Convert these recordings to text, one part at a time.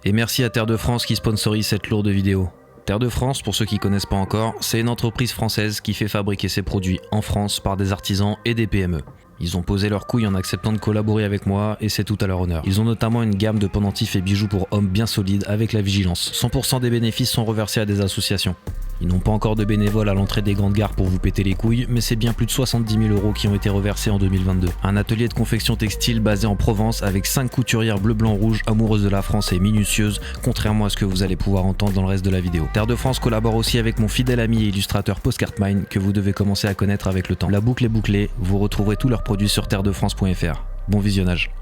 Et merci à Terre de France qui sponsorise cette lourde vidéo. Terre de France, pour ceux qui connaissent pas encore, c'est une entreprise française qui fait fabriquer ses produits en France par des artisans et des PME. Ils ont posé leurs couilles en acceptant de collaborer avec moi et c'est tout à leur honneur. Ils ont notamment une gamme de pendentifs et bijoux pour hommes bien solides avec la vigilance. 100% des bénéfices sont reversés à des associations. Ils n'ont pas encore de bénévoles à l'entrée des grandes gares pour vous péter les couilles, mais c'est bien plus de 70 000 € qui ont été reversés en 2022. Un atelier de confection textile basé en Provence avec 5 couturières bleu, blanc, rouge, amoureuses de la France et minutieuses, contrairement à ce que vous allez pouvoir entendre dans le reste de la vidéo. Terre de France collabore aussi avec mon fidèle ami et illustrateur Postcartmine, que vous devez commencer à connaître avec le temps. La boucle est bouclée, vous retrouverez tous leurs produits sur terredefrance.fr. Bon visionnage.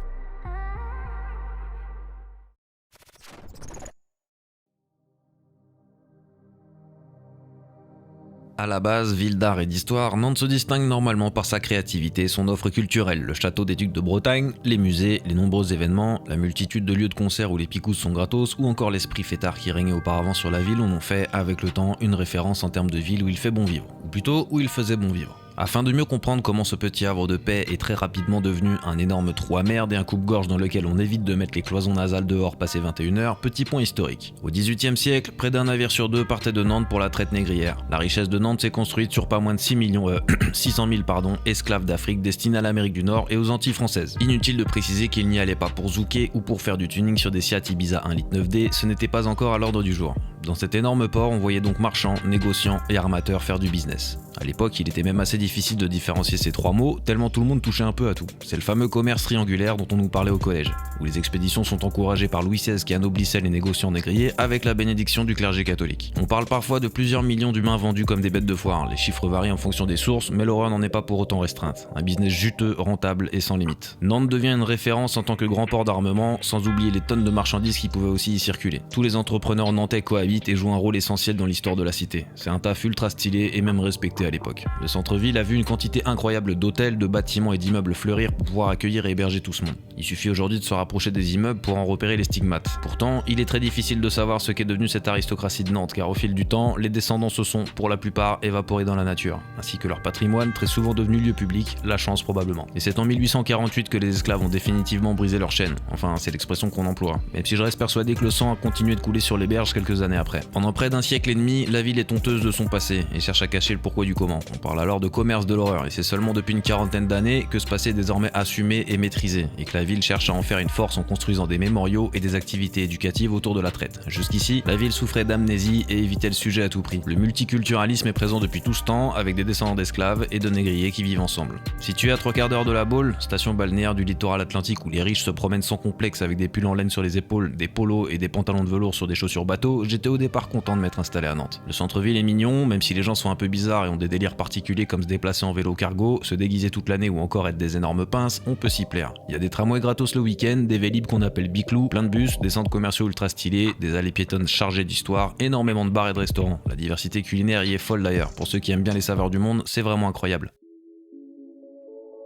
À la base, ville d'art et d'histoire, Nantes se distingue normalement par sa créativité et son offre culturelle, le château des Ducs de Bretagne, les musées, les nombreux événements, la multitude de lieux de concert où les picousses sont gratos, ou encore l'esprit fêtard qui régnait auparavant sur la ville en ont fait, avec le temps, une référence en termes de ville où il fait bon vivre, ou plutôt où il faisait bon vivre. Afin de mieux comprendre comment ce petit havre de paix est très rapidement devenu un énorme trou à merde et un coupe-gorge dans lequel on évite de mettre les cloisons nasales dehors passé 21h, petit point historique. Au XVIIIe siècle, près d'un navire sur deux partait de Nantes pour la traite négrière. La richesse de Nantes s'est construite sur pas moins de 600 000 esclaves d'Afrique destinés à l'Amérique du Nord et aux Antilles françaises. Inutile de préciser qu'ils n'y allaient pas pour zouker ou pour faire du tuning sur des Seat Ibiza 1,9 litre, ce n'était pas encore à l'ordre du jour. Dans cet énorme port, on voyait donc marchands, négociants et armateurs faire du business. À l'époque, il était même assez difficile de différencier ces trois mots, tellement tout le monde touchait un peu à tout. C'est le fameux commerce triangulaire dont on nous parlait au collège, où les expéditions sont encouragées par Louis XVI qui anoblissait les négociants négriers avec la bénédiction du clergé catholique. On parle parfois de plusieurs millions d'humains vendus comme des bêtes de foire, les chiffres varient en fonction des sources, mais l'horreur n'en est pas pour autant restreinte. Un business juteux, rentable et sans limite. Nantes devient une référence en tant que grand port d'armement, sans oublier les tonnes de marchandises qui pouvaient aussi y circuler. Tous les entrepreneurs nantais cohabitent et jouent un rôle essentiel dans l'histoire de la cité. C'est un taf ultra stylé et même respecté à l'époque. Le centre-ville a vu une quantité incroyable d'hôtels, de bâtiments et d'immeubles fleurir pour pouvoir accueillir et héberger tout ce monde. Il suffit aujourd'hui de se rapprocher des immeubles pour en repérer les stigmates. Pourtant, il est très difficile de savoir ce qu'est devenue cette aristocratie de Nantes, car au fil du temps, les descendants se sont, pour la plupart, évaporés dans la nature, ainsi que leur patrimoine, très souvent devenu lieu public, la chance probablement. Et c'est en 1848 que les esclaves ont définitivement brisé leur chaîne. Enfin, c'est l'expression qu'on emploie. Même si je reste persuadé que le sang a continué de couler sur les berges quelques années après. Pendant près d'un siècle et demi, la ville est honteuse de son passé et cherche à cacher le pourquoi du comment. On parle alors de commerce de l'horreur et c'est seulement depuis une quarantaine d'années que ce passé est désormais assumé et maîtrisé et que la ville cherche à en faire une force en construisant des mémoriaux et des activités éducatives autour de la traite. Jusqu'ici, la ville souffrait d'amnésie et évitait le sujet à tout prix. Le multiculturalisme est présent depuis tout ce temps avec des descendants d'esclaves et de négriers qui vivent ensemble. Situé à 3 quarts d'heure de la Baule, station balnéaire du littoral atlantique où les riches se promènent sans complexe avec des pulls en laine sur les épaules, des polos et des pantalons de velours sur des chaussures bateau, j'étais au départ content de m'être installé à Nantes. Le centre-ville est mignon, même si les gens sont un peu bizarres et ont des délires particuliers comme se déplacer en vélo cargo, se déguiser toute l'année ou encore être des énormes pinces, on peut s'y plaire. Il y a des tramways gratos le week-end, des vélib qu'on appelle biclous, plein de bus, des centres commerciaux ultra stylés, des allées piétonnes chargées d'histoire, énormément de bars et de restaurants. La diversité culinaire y est folle d'ailleurs. Pour ceux qui aiment bien les saveurs du monde, c'est vraiment incroyable.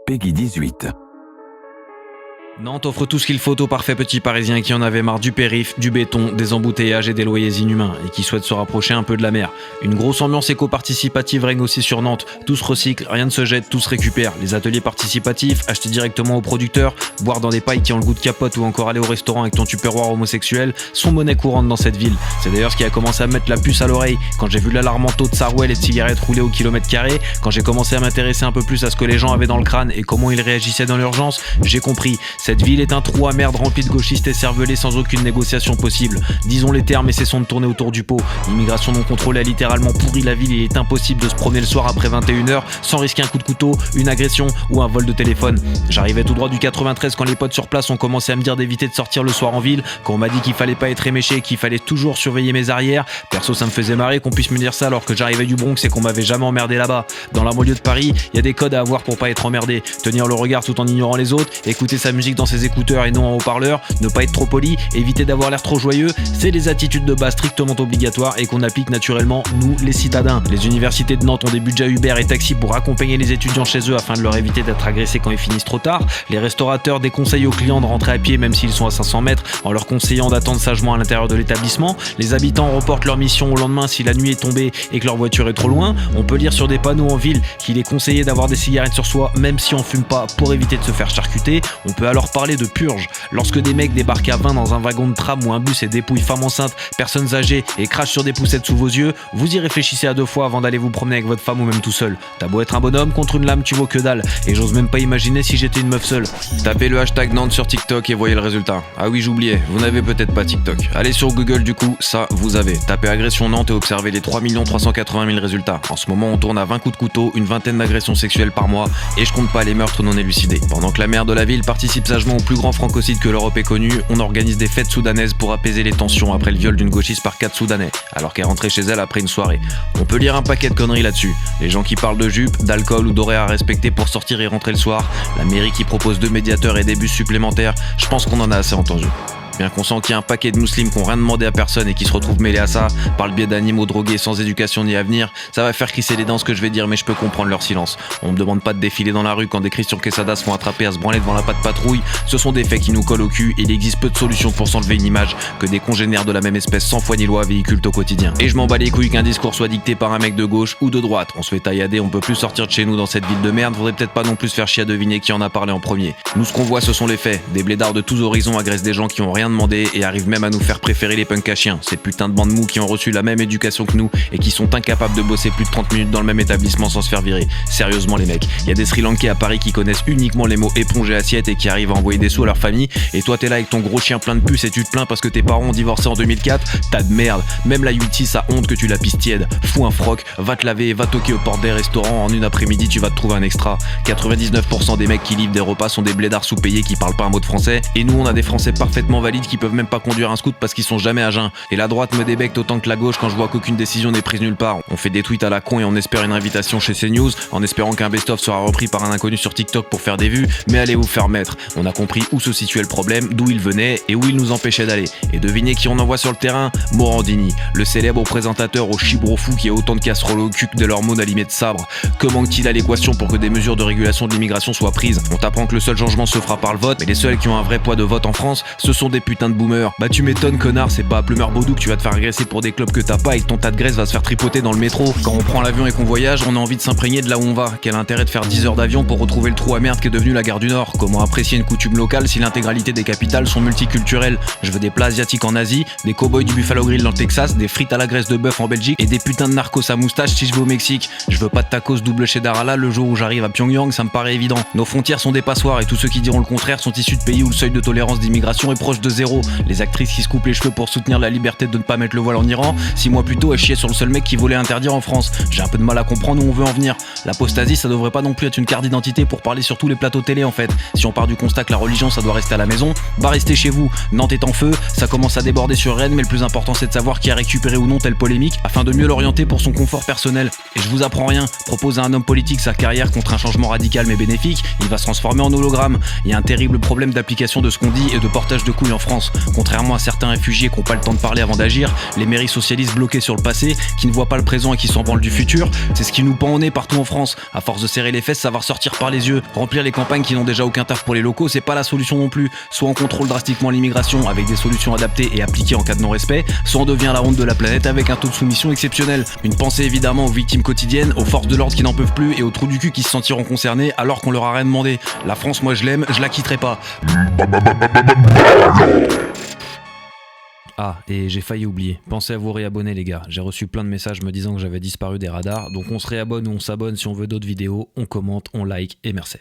Peggy 18. Nantes offre tout ce qu'il faut aux parfaits petits parisiens qui en avaient marre du périph', du béton, des embouteillages et des loyers inhumains et qui souhaitent se rapprocher un peu de la mer. Une grosse ambiance éco-participative règne aussi sur Nantes. Tout se recycle, rien ne se jette, tout se récupère. Les ateliers participatifs, acheter directement aux producteurs, boire dans des pailles qui ont le goût de capote ou encore aller au restaurant avec ton tupperware homosexuel sont monnaie courante dans cette ville. C'est d'ailleurs ce qui a commencé à mettre la puce à l'oreille quand j'ai vu l'alarmant taux de Sarwell et de cigarettes rouler au kilomètre carré, quand j'ai commencé à m'intéresser un peu plus à ce que les gens avaient dans le crâne et comment ils réagissaient dans l'urgence, j'ai compris. Cette ville est un trou à merde rempli de gauchistes et cervelés sans aucune négociation possible. Disons les termes et cessons de tourner autour du pot. L'immigration non contrôlée a littéralement pourri la ville et il est impossible de se promener le soir après 21h sans risquer un coup de couteau, une agression ou un vol de téléphone. J'arrivais tout droit du 93 quand les potes sur place ont commencé à me dire d'éviter de sortir le soir en ville, quand on m'a dit qu'il fallait pas être éméché, qu'il fallait toujours surveiller mes arrières. Perso, ça me faisait marrer qu'on puisse me dire ça alors que j'arrivais du Bronx et qu'on m'avait jamais emmerdé là-bas. Dans la banlieue de Paris, il y a des codes à avoir pour pas être emmerdé. Tenir le regard tout en ignorant les autres, écouter sa musique dans ses écouteurs et non en haut-parleur, ne pas être trop poli, éviter d'avoir l'air trop joyeux, c'est des attitudes de base strictement obligatoires et qu'on applique naturellement, nous, les citadins. Les universités de Nantes ont des budgets Uber et taxi pour accompagner les étudiants chez eux afin de leur éviter d'être agressés quand ils finissent trop tard. Les restaurateurs déconseillent aux clients de rentrer à pied même s'ils sont à 500 mètres en leur conseillant d'attendre sagement à l'intérieur de l'établissement. Les habitants reportent leur mission au lendemain si la nuit est tombée et que leur voiture est trop loin. On peut lire sur des panneaux en ville qu'il est conseillé d'avoir des cigarettes sur soi même si on fume pas pour éviter de se faire charcuter. On peut alors leur parler de purge. Lorsque des mecs débarquent à 20 dans un wagon de tram ou un bus et dépouillent femmes enceintes, personnes âgées et crachent sur des poussettes sous vos yeux, vous y réfléchissez à 2 fois avant d'aller vous promener avec votre femme ou même tout seul. T'as beau être un bonhomme, contre une lame tu vaux que dalle, et j'ose même pas imaginer si j'étais une meuf seule. Tapez le hashtag Nantes sur TikTok et voyez le résultat. Ah oui, j'oubliais, vous n'avez peut-être pas TikTok. Allez sur Google du coup, ça vous avez. Tapez agression Nantes et observez les 3 380 000 résultats. En ce moment on tourne à 20 coups de couteau, une vingtaine d'agressions sexuelles par mois, et je compte pas les meurtres non élucidés. Pendant que la maire de la ville participe sagement au plus grand francocide que l'Europe ait connu, on organise des fêtes soudanaises pour apaiser les tensions après le viol d'une gauchiste par 4 Soudanais, alors qu'elle rentrait chez elle après une soirée. On peut lire un paquet de conneries là-dessus. Les gens qui parlent de jupe, d'alcool ou d'horaires à respecter pour sortir et rentrer le soir, la mairie qui propose 2 médiateurs et des bus supplémentaires, je pense qu'on en a assez entendu. Bien conscient qu'il y a un paquet de musulmans qui n'ont rien demandé à personne et qui se retrouvent mêlés à ça, par le biais d'animaux drogués sans éducation ni avenir, ça va faire crisser les dents ce que je vais dire, mais je peux comprendre leur silence. On me demande pas de défiler dans la rue quand des Christian Quesada se font attraper à se branler devant la patte patrouille, ce sont des faits qui nous collent au cul et il existe peu de solutions pour s'enlever une image que des congénères de la même espèce sans foi ni loi véhiculent au quotidien. Et je m'en bats les couilles qu'un discours soit dicté par un mec de gauche ou de droite. On se fait taillader, on peut plus sortir de chez nous dans cette ville de merde, faudrait peut-être pas non plus se faire chier à deviner qui en a parlé en premier. Nous ce qu'on voit ce sont les faits, des blédards de tous horizons agressent des gens qui ont rien demandé et arrivent même à nous faire préférer les punks à chiens, ces putains de bandes mous qui ont reçu la même éducation que nous et qui sont incapables de bosser plus de 30 minutes dans le même établissement sans se faire virer. Sérieusement les mecs, il y a des Sri Lankais à Paris qui connaissent uniquement les mots éponge et assiette et qui arrivent à envoyer des sous à leur famille, et toi t'es là avec ton gros chien plein de puces et tu te plains parce que tes parents ont divorcé en 2004, t'as de merde. Même la UT a honte que tu la pisses tiède. Fous un froc, va te laver et va toquer aux portes des restaurants, en une après-midi tu vas te trouver un extra. 99% des mecs qui livrent des repas sont des blédards sous-payés qui parlent pas un mot de français, et nous on a des français parfaitement valides qui peuvent même pas conduire un scoot parce qu'ils sont jamais à jeun. Et la droite me débecte autant que la gauche quand je vois qu'aucune décision n'est prise nulle part. On fait des tweets à la con et on espère une invitation chez CNews, en espérant qu'un best-of sera repris par un inconnu sur TikTok pour faire des vues, mais allez vous faire mettre. On a compris où se situait le problème, d'où il venait et où il nous empêchait d'aller. Et devinez qui on envoie sur le terrain? Morandini, le célèbre présentateur au chibro fou qui a autant de casseroles au cul que de l'hormone allumée de sabre. Que manque-t-il à l'équation pour que des mesures de régulation de l'immigration soient prises? On t'apprend que le seul changement se fera par le vote, mais les seuls qui ont un vrai poids de vote en France, ce sont des putains de boomers. Bah tu m'étonnes connard, c'est pas à Plumeur Baudou que tu vas te faire agresser pour des clubs que t'as pas et que ton tas de graisse va se faire tripoter dans le métro. Quand on prend l'avion et qu'on voyage, on a envie de s'imprégner de là où on va. Quel intérêt de faire 10 heures d'avion pour retrouver le trou à merde qui est devenu la gare du Nord? Comment apprécier une coutume locale si l'intégralité des capitales sont multiculturelles? Je veux des plats asiatiques en Asie, des cow-boys du Buffalo Grill dans le Texas, des frites à la graisse de bœuf en Belgique et des putains de narcos à moustache si je vais au Mexique. Je veux pas de tacos double cheddar à la le jour où j'arrive à Pyongyang, ça me paraît évident. Nos frontières sont des passoires et tous ceux qui diront le contraire sont issus de pays où le seuil de tolérance d'immigration est proche de zéro. Les actrices qui se coupent les cheveux pour soutenir la liberté de ne pas mettre le voile en Iran, 6 mois plus tôt elles chiaient sur le seul mec qui voulait interdire en France. J'ai un peu de mal à comprendre où on veut en venir. L'apostasie ça devrait pas non plus être une carte d'identité pour parler sur tous les plateaux télé en fait. Si on part du constat que la religion ça doit rester à la maison, bah restez chez vous. Nantes est en feu, ça commence à déborder sur Rennes, mais le plus important c'est de savoir qui a récupéré ou non telle polémique afin de mieux l'orienter pour son confort personnel. Et je vous apprends rien, propose à un homme politique sa carrière contre un changement radical mais bénéfique, il va se transformer en hologramme. Il y a un terrible problème d'application de ce qu'on dit et de portage de couilles en France. Contrairement à certains réfugiés qui n'ont pas le temps de parler avant d'agir, les mairies socialistes bloquées sur le passé, qui ne voient pas le présent et qui s'en branlent du futur, c'est ce qui nous pend au nez partout en France. À force de serrer les fesses, ça va ressortir par les yeux. Remplir les campagnes qui n'ont déjà aucun taf pour les locaux, c'est pas la solution non plus. Soit on contrôle drastiquement l'immigration avec des solutions adaptées et appliquées en cas de non-respect, soit on devient la ronde de la planète avec un taux de soumission exceptionnel. Une pensée évidemment aux victimes quotidiennes, aux forces de l'ordre qui n'en peuvent plus et aux trous du cul qui se sentiront concernés alors qu'on leur a rien demandé. La France, moi je l'aime, je la quitterai pas. Ah, et j'ai failli oublier. Pensez à vous réabonner les gars. J'ai reçu plein de messages me disant que j'avais disparu des radars, donc on se réabonne ou on s'abonne si on veut d'autres vidéos, on commente, on like et merci.